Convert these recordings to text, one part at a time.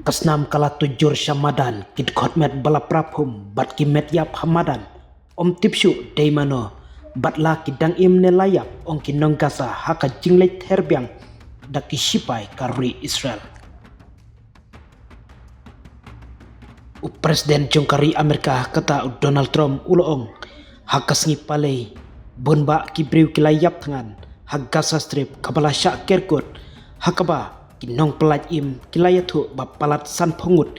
Kasnam kala tujur Syamadan kid khotmet balaprapum bat kimet yap hamadan om tipshu deimano batla kidang im nelayap ong kinong gasa haka jinglet herbiang daki sipai karri Israel. Presiden jongkari Amerika kata Donald Trump uloong hakas ngipalay bonba kibriw kilayap tangan hagasa strip kabala syak kerkut hakaba kinong pelat im kilayatu bapalat san pongut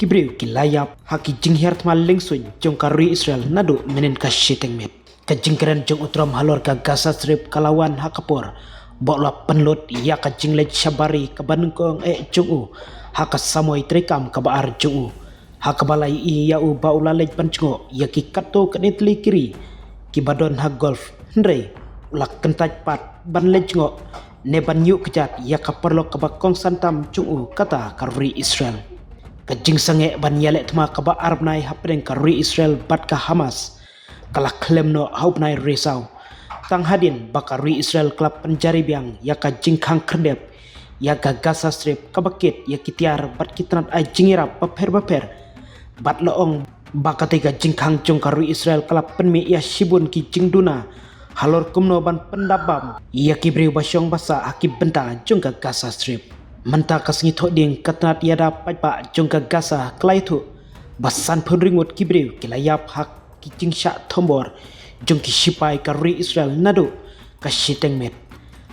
kibriw kilayap haki jinghiar tmal lingsun jongkari Israel nadu menen kasyiteng met kajingkeren jong utram halor ka Gaza Strip kalawan hakapor bokla penlut ya kajinglet syabari kabanengkong jongu hakas samoy trekam kabaar jongu hakabalai i yau baulalej pancungo yaki kato kanitli kiri kibadon ha golf hendrei ulak kentaj pat ban lejngo ne ban yu kejat yakaperlo kabakong santam cungu kata karri Israel kajing sange ban yalek tma kaba arab nai hapeng karri Israel bat ka Hamas kala klemno haup nai resau tang hadin bakari Israel klap penjari biang yaka jingkang kerdep yaka Gaza Strip kabakit yakitiar bat kitnat ai jingirap baper bat loong bakatiga jingkang jongkaru Israel kalap penmi ia shibun ki jingduna halor kumno ban pendabam ia kibriu basyong basa akib benta jongka Gaza Strip menta kasngi thoding katnat yada paipa jongka Gaza klaitu basan penringut kibriu kilayap hak ki jingsha thombor jongki sipai karri Israel nadu kasyiteng met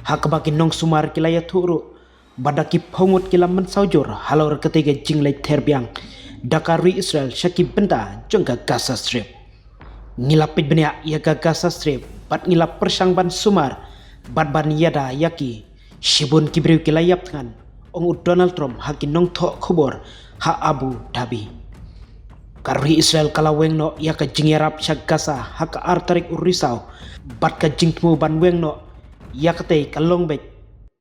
hak bagi nong sumar kilayatu ru badaki phongut kilam mensaujur halor ketiga jinglai terbiang dakari Israel syaki benda jongga Gaza Strip ngilapit benia yaga Gaza Strip bat ngilap persang ban sumar bat ban yada yaki shibun kibriu kilayap tangan ong Donald Trump haki nong thok khobor ha Abu Dhabi karri Israel kalaweng no yaka jingyarap syak Gaza haka artarik urisau bat ka jingtmu ban weng no yakate kalongbek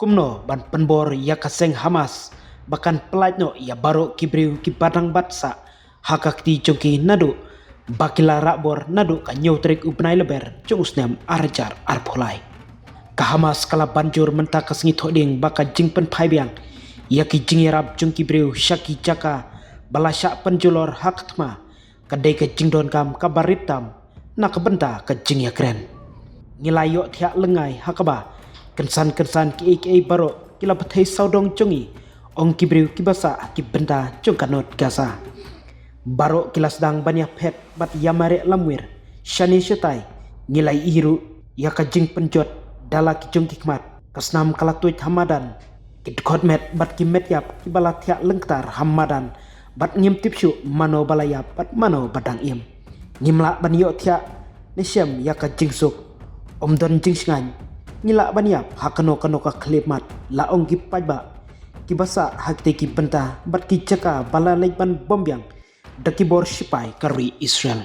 kumno ban penbor yaka seng Hamas bahkan pelat no ya baru kibriu ki padang batsa hakak ti jongki nadu bakila rakbor nadu ka nyotrik ubnai leber jungsnem arjar arpolai ka Hamas kala banjur menta kasngi thoding baka jingpen phaibiang yaki jingirap jongki briu syaki jaka balasyak penjulor haktma kadai ka jingdon kam kabaritam nak benta ka jingya kren ngilayo tiak lengai hakaba kensan ki baro kila bathai saudong jongi ong kibriu kibasa kibenda jongkanot Gaza baro kilas dang banyak pet bat yamare lamwir shani shutai ngilai iru yaka jing penjot dala ki jong kikmat kasnam kalatuit hamadan kidkot met bat kimet yap kibala tiak lengtar hamadan bat ngim tipshu mano balayap bat mano badang im ngimla ban yo tiak nisyam yaka jingsuk omdon jingsngan ngila banyap hakano ka klimat la ong kipajba kibasa hakte ki benta bat ki jaka bala leiban bombyang daki bor sipai karri Israel.